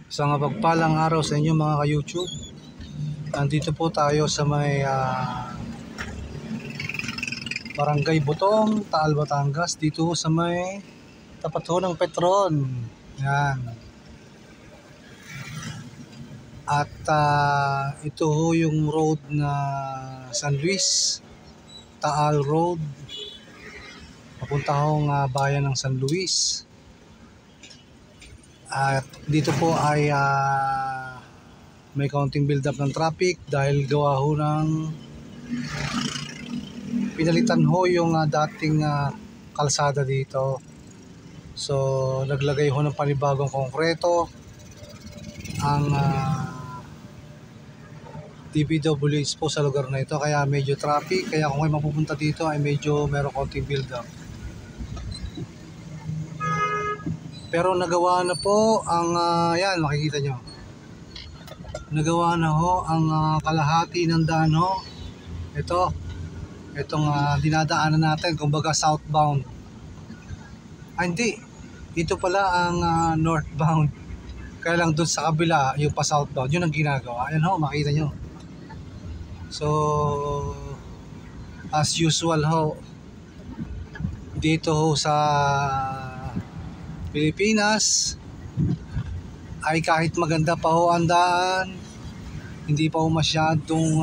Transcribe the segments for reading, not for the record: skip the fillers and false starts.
Isang mapagpalang araw sa inyo mga ka-YouTube. Nandito po tayo sa may Barangay Butong, Taal, Batangas. Dito sa may tapat ho ng Petron. Yan. At ito ho yung road na San Luis, Taal Road. Papunta ho ng bayan ng San Luis. At dito po ay may kaunting build up ng traffic dahil gawa ho ng pinalitan ho yung dating kalsada dito. So naglagay ho ng panibagong konkreto ang DPWH po sa lugar na ito, kaya medyo traffic, kaya kung may mapupunta dito ay medyo meron kaunting build up. Pero nagawa na po ang yan, makikita nyo. Nagawa na ho ang kalahati ng daan ho. Itong dinadaanan natin, kumbaga southbound. Hindi. Ito pala ang northbound. Kaya lang doon sa kabila, yung pa southbound, yun ang ginagawa. Ayan ho, makita nyo. So, as usual ho, dito ho sa Pilipinas ay kahit maganda pa ho ang daan, hindi pa ho masyadong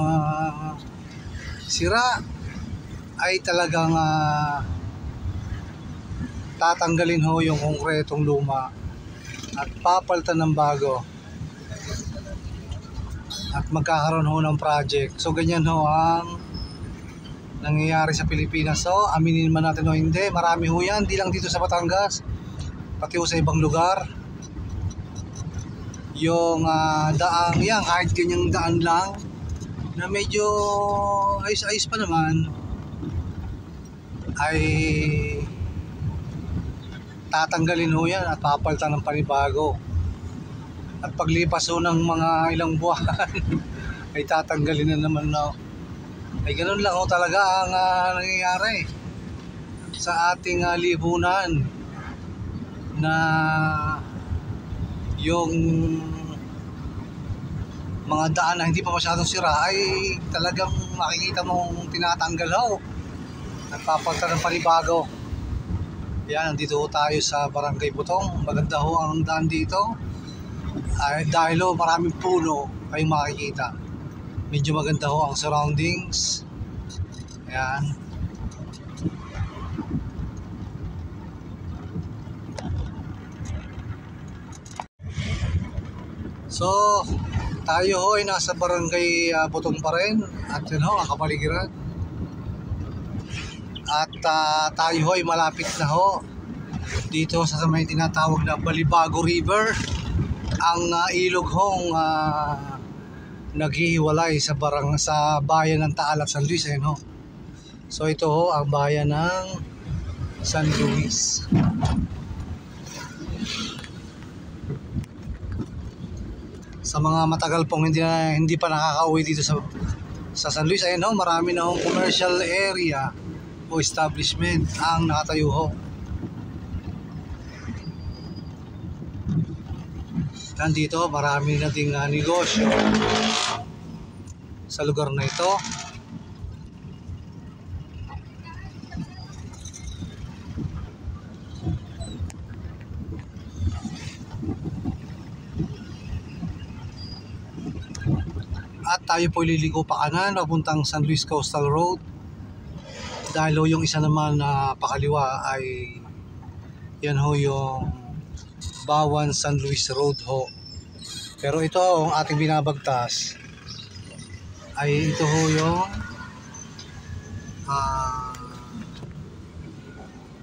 sira, ay talagang tatanggalin ho yung konkretong luma at papalitan ng bago at magkakaroon ho ng project. So ganyan ho ang nangyayari sa Pilipinas. So aminin man natin o hindi, marami ho yan, di lang dito sa Batangas, pati ho sa ibang lugar. Yung daang yan, kahit ganyang daan lang na medyo ayos-ayos pa naman, ay tatanggalin ho yan at papalitan ng panibago. At paglipas ho ng mga ilang buwan ay tatanggalin na naman na. Ay ganun lang ho talaga ang nangyayari sa ating lipunan, na yung mga daan na hindi pa masyadong sira ay talagang makikita mong tinatanggal ho at papalitan ng panibago. Yan, nandito ho tayo sa Barangay Butong. Maganda ho ang daan dito ay dahil ho maraming puno kayong makikita. Medyo maganda ho ang surroundings. Ayan. So tayo ho ay nasa Barangay Butong pa rin. At yun ho ang kapaligiran. At tayo ho ay malapit na ho dito sa may tinatawag na Balibago River, ang ilog hong naghihiwalay sa bayan ng Taal at San Luis. Ayun ho. So ito ho ang bayan ng San Luis. Sa mga matagal pong hindi pa nakakauwi dito sa San Luis, ayun ho, marami na hong commercial area o establishment ang nakatayo ho. Nandito marami na ding negosyo sa lugar na ito. At tayo po liliko pa kanan papuntang San Luis Coastal Road, dahil ho yung isa naman na pakaliwa ay yan ho yung Bawan San Luis Road ho. Pero ito ang ating binabagtas ay ito ho yung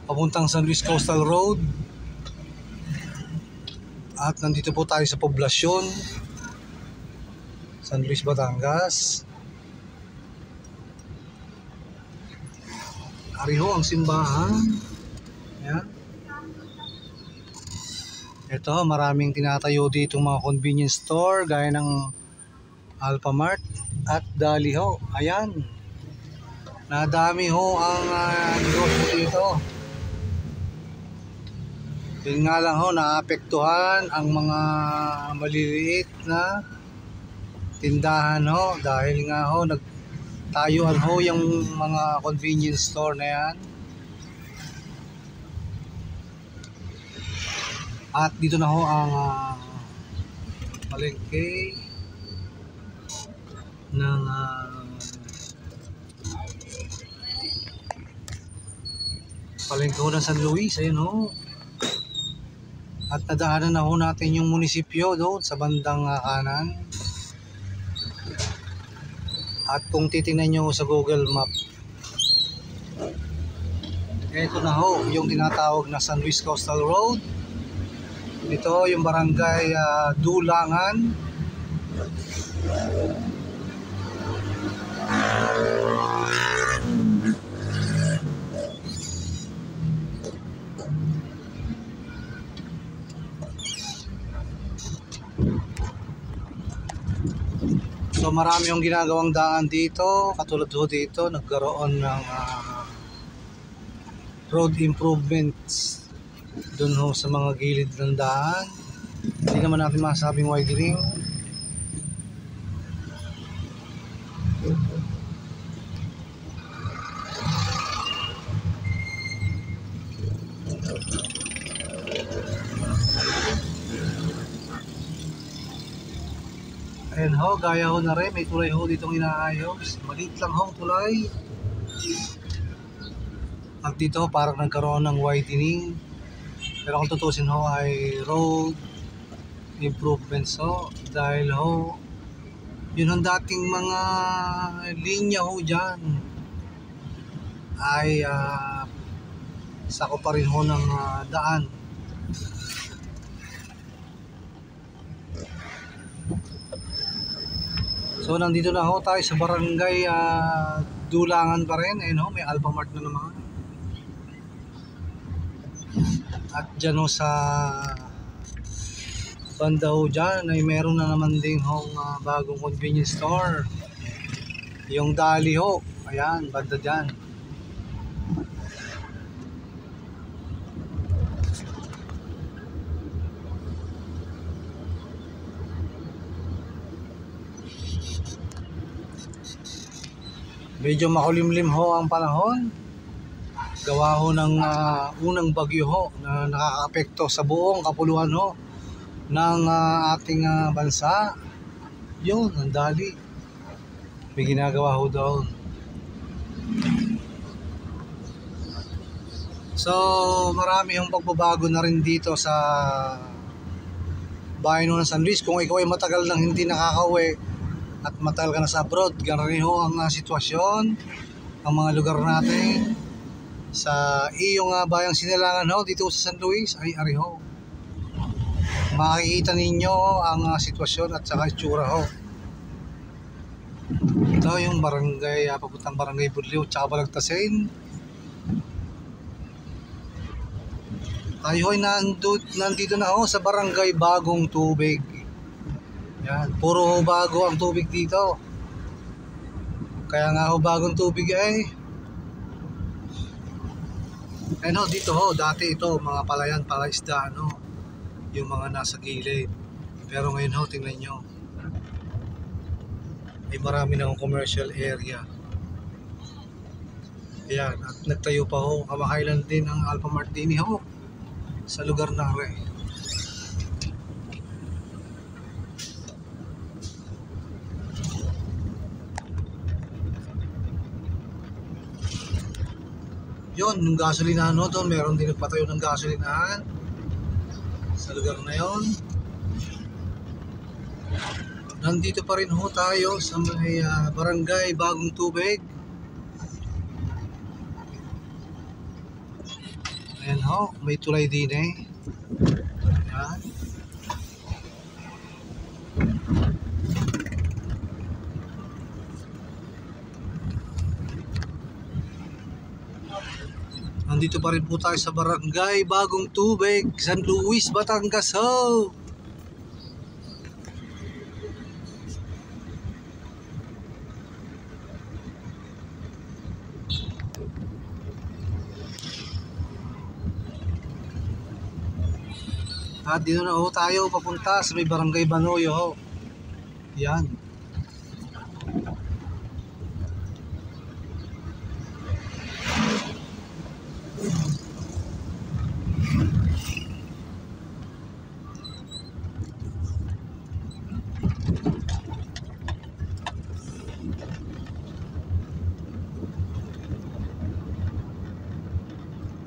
papuntang San Luis Coastal Road. At nandito po tayo sa poblasyon San Luis, Batangas. Ariho ang simbahan. Ayan. Ito, maraming tinatayo dito mga convenience store gaya ng Alphamart at Dali ho. Ayan. Nadami ho ang negosyo dito. Yun nga lang ho, naapektuhan ang mga maliliit na tindahan ho dahil nga ho nagtayuan ho yung mga convenience store na yan. At dito na ho ang palengke ng palengke ho ng San Luis. Ayun ho. At nadaanan na ho natin yung munisipyo doon sa bandang kanan. At kung titingnan nyo sa Google Map, ito na ho yung tinatawag na San Luis Coastal Road. Ito yung barangay Dulangan. So marami yung ginagawang daan dito, katulad ho dito nagkaroon ng road improvements dun ho sa mga gilid ng daan. Hindi naman natin masabing widening. Ayan ho, gaya ho na rin, may tulay ho ditong inaayos. Maliit lang ho tulay. At dito parang nagkaroon ng widening. Pero kung tutusin ho ay road improvements ho. Dahil ho, yun ang dating mga linya ho dyan ay sako pa rin ho ng daan. So nandito na ho tayo sa barangay Dulangan pa rin. Ayun ho, may Alphamart na naman. At dyan ho sa banda ho dyan ay meron na naman ding hong bagong convenience store. Yung Dali ho. Ayan, banda dyan. Medyo makulimlim ho ang panahon. Gawa ho ng unang bagyo ho na nakakaapekto sa buong kapuluan ho ng ating bansa. Yun, ang Dali. May ginagawa ho doon. So, marami yung pagbabago na rin dito sa bayan ho ng San Luis. Kung ikaw ay matagal nang hindi nakakauwi at matagal ka na sa abroad, gano'n rin ho ang sitwasyon, ang mga lugar natin sa iyong bayang Sinilangan ho dito sa San Luis ay ari ho. Makikita ninyo ang sitwasyon at saka itsura ho. Ito yung barangay, papuntang barangay Budliw at saka Balagtasin. Tayo ay nandito na ho sa barangay Bagong Tubig. Yan, puro ho bago ang tubig dito. Kaya nga ho bagong tubig ay. Ayun ho, dito ho, dati ito, mga palayan, palaisda, ano, yung mga nasa gilid. Pero ngayon ho, tingnan nyo. Ay marami na commercial area. Ayan, at nagtayo pa ho, kamakailan din ang Alphamart din ho sa lugar na rin. Yun, yung gasolinahan no, doon meron din nagpatayo ng gasolinahan sa lugar na yon. Nandito pa rin ho tayo sa may barangay Bagong Tubig. Ayan ho, may tulay din eh. Ayan. Nandito pa rin po tayo sa barangay Bagong Tubig, San Luis, Batangas ho. At dito na ho tayo papunta sa may Barangay Banoyo ho. Yan.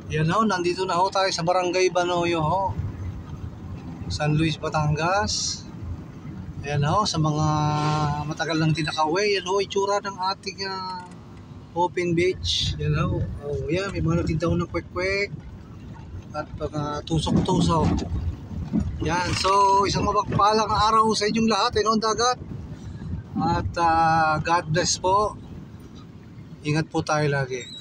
Yan ho, nandito na ho tayo sa Barangay Banoyo ho. San Luis, Batangas. Ayan ho, sa mga matagal nang tinakaway, yan ho, itsura ng ating open beach. Yan ho, oh, yan, may mga nagtinda ho ng kwek-kwek at mga tusok-tusok. Yan, so isang mapagpalang araw sa inyong lahat, ang dagat. At God bless po. Ingat po tayo lagi.